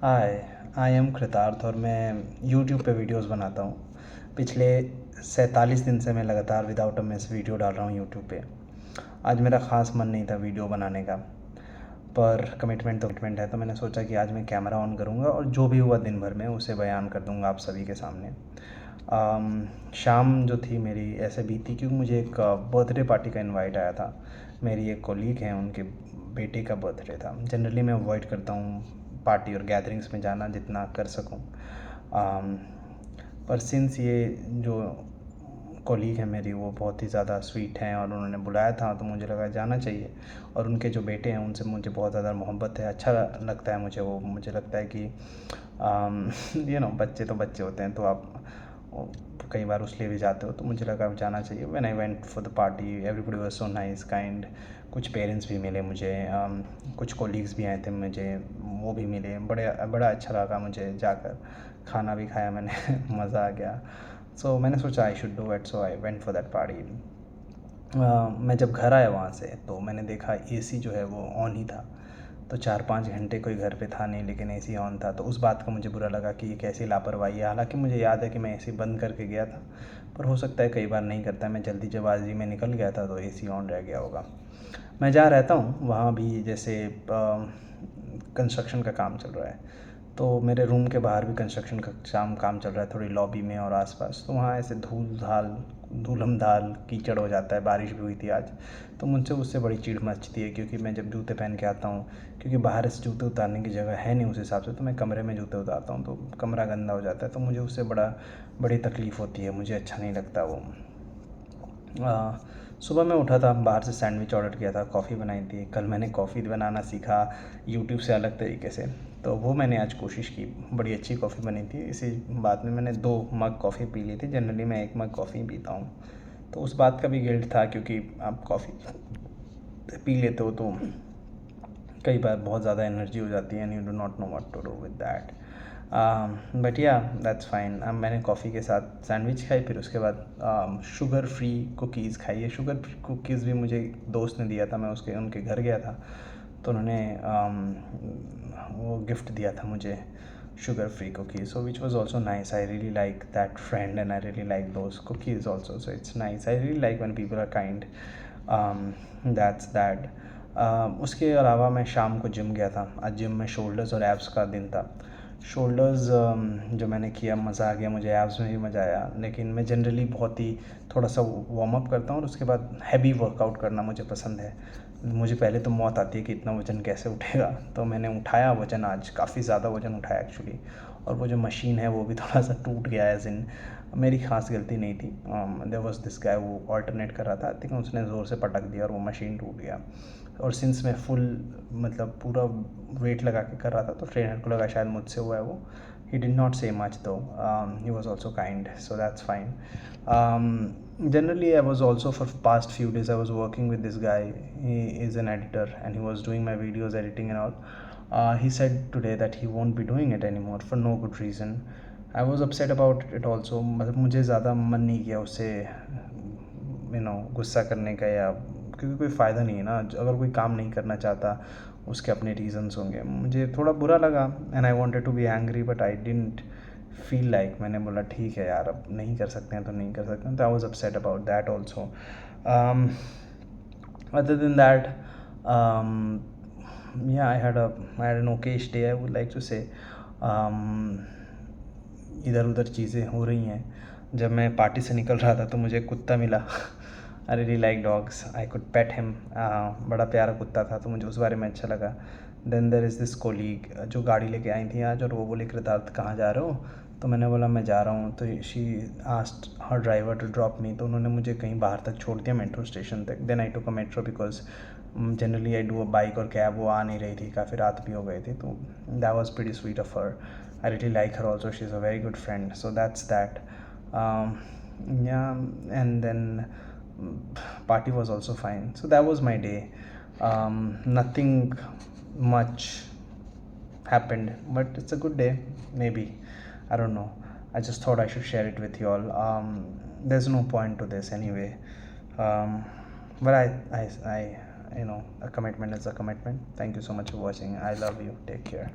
Hi, I am कृतार्थ और मैं यूट्यूब पे वीडियोस बनाता हूँ। पिछले 47 दिन से मैं लगातार विदाउट अ मिस वीडियो डाल रहा हूँ यूट्यूब पे। आज मेरा ख़ास मन नहीं था वीडियो बनाने का, पर कमिटमेंट तो कमिटमेंट है, तो मैंने सोचा कि आज मैं कैमरा ऑन करूँगा और जो भी हुआ दिन भर में उसे बयान कर दूँगा आप सभी के सामने। शाम जो थी मेरी ऐसे बीती क्योंकि मुझे एक बर्थडे पार्टी का इनवाइट आया था। मेरी एक कॉलीग हैं, उनके बेटे का बर्थडे था। जनरली मैं अवॉइड करता हूँ पार्टी और गैदरिंग्स में जाना जितना कर सकूँ, पर सिंस ये जो कॉलीग है मेरी वो बहुत ही ज़्यादा स्वीट हैं और उन्होंने बुलाया था तो मुझे लगा जाना चाहिए। और उनके जो बेटे हैं उनसे मुझे बहुत ज़्यादा मोहब्बत है, अच्छा लगता है मुझे वो। मुझे लगता है कि बच्चे तो बच्चे होते हैं, तो आप कई बार उसलिए भी जाते हो, तो मुझे लगा जाना चाहिए। When I went for the party everybody was so nice kind. कुछ पेरेंट्स भी मिले मुझे, कुछ कोलीग्स भी आए थे मुझे, वो भी मिले। बड़ा अच्छा लगा मुझे जाकर, खाना भी खाया मैंने मज़ा आ गया। सो मैंने सोचा I should do it, so I went for that party. मैं जब घर आया वहाँ से तो मैंने देखा एसी जो है वो ऑन ही था। तो 4-5 घंटे कोई घर पे था नहीं, लेकिन एसी ऑन था। तो उस बात का मुझे बुरा लगा कि ये कैसी लापरवाही है। हालांकि मुझे याद है कि मैं एसी बंद करके गया था, पर हो सकता है कई बार नहीं करता। मैं जल्दीबाजी में निकल गया था तो एसी ऑन रह गया होगा। मैं जहाँ रहता हूँ वहाँ भी जैसे कंस्ट्रक्शन का काम चल रहा है, तो मेरे रूम के बाहर भी कंस्ट्रक्शन का काम चल रहा है, थोड़ी लॉबी में और आसपास। तो वहाँ ऐसे धूलम धाल कीचड़ हो जाता है। बारिश भी हुई थी आज, तो मुझसे उससे बड़ी चिढ़ मचती है, क्योंकि मैं जब जूते पहन के आता हूँ, क्योंकि बाहर से जूते उतारने की जगह है नहीं उस हिसाब से, तो मैं कमरे में जूते उतारता हूँ, तो कमरा गंदा हो जाता है। तो मुझे उससे बड़ी तकलीफ़ होती है, मुझे अच्छा नहीं लगता वो। सुबह मैं उठा था, बाहर से सैंडविच ऑर्डर किया था, कॉफ़ी बनाई थी। कल मैंने कॉफ़ी बनाना सीखा यूट्यूब से अलग तरीके से, तो वो मैंने आज कोशिश की। बड़ी अच्छी कॉफ़ी बनी थी। इसी बात में मैंने 2 मग कॉफ़ी पी ली थी। जनरली मैं 1 मग कॉफ़ी पीता हूँ, तो उस बात का भी गिल्ट था, क्योंकि आप कॉफ़ी पी लेते हो तो कई बार बहुत ज़्यादा एनर्जी हो जाती है and you do not know what to do with that. But yeah that's fine. अब मैंने कॉफ़ी के साथ सैंडविच खाई, फिर उसके बाद शुगर फ्री कुकीज़ खाई है। शुगर फ्री कुकीज़ भी मुझे दोस्त ने दिया था, मैं उनके घर गया था, तो उन्होंने वो गिफ्ट दिया था मुझे, sugar free cookies, so which was also nice. I really like that friend and I really like those cookies also, so it's nice. I really like when people are kind. That's that. उसके अलावा मैं शाम को gym गया था। आज gym में shoulders और एब्स का दिन था। शोल्डर्स जो मैंने किया, मज़ा आ गया मुझे। एब्स में भी मज़ा आया, लेकिन मैं जनरली बहुत ही थोड़ा सा वार्म अप करता हूँ और उसके बाद हैवी वर्कआउट करना मुझे पसंद है। मुझे पहले तो मौत आती है कि इतना वज़न कैसे उठेगा, तो मैंने उठाया वज़न, आज काफ़ी ज़्यादा वज़न उठाया एक्चुअली। और वो जो मशीन है वो भी थोड़ा सा टूट गया है। जिन मेरी खास गलती नहीं थी। देयर वाज दिस गाय, वो ऑल्टरनेट कर रहा था, आई थिंक उसने ज़ोर से पटक दिया और वो मशीन टूट गया। और सिंस मैं फुल मतलब पूरा वेट लगा के कर रहा था, तो ट्रेनर को लगा शायद मुझसे हुआ है वो। He did not say much though. He was also kind, so that's fine. Generally, I was also for past few days I was working with this guy. He is an editor and he was doing my videos, editing and all. He said today that he won't be doing it anymore for no good reason. I was upset about it also. मतलब मुझे ज़्यादा मन नहीं किया उससे गुस्सा करने का, या क्योंकि कोई फ़ायदा नहीं है ना। अगर कोई काम नहीं करना चाहता, उसके अपने रीज़न्स होंगे। मुझे थोड़ा बुरा लगा and I wanted to be angry, but I didn't feel like. मैंने बोला ठीक है यार, अब नहीं कर सकते हैं तो नहीं कर सकते हैं। तो I was upset about that also. Other than that, yeah, I had an okayish day, I would like to say. इधर उधर चीज़ें हो रही हैं। जब मैं पार्टी से निकल रहा था तो मुझे एक कुत्ता मिला। I really like dogs, I could pet him. बड़ा प्यारा कुत्ता था, तो मुझे उस बारे में अच्छा लगा। Then there is this colleague जो गाड़ी लेके आई थी आज, और वो बोली कृतार्थ कहाँ जा रहे हो? तो मैंने बोला मैं जा रहा हूँ। तो she asked her driver to drop me, तो उन्होंने मुझे कहीं बाहर तक छोड़ दिया, मेट्रो स्टेशन तक। Then I took a metro because generally I do a bike और कैब। वो आ नहीं रही थी, काफ़ी रात भी हो गई थी, तो that was pretty sweet of her. I really like her also. She's a very good friend. So that's that. Yeah, and then party was also fine. So that was my day. Nothing much happened, but it's a good day. Maybe, I don't know. I just thought I should share it with you all. There's no point to this anyway. But I, a commitment is a commitment. Thank you so much for watching. I love you. Take care.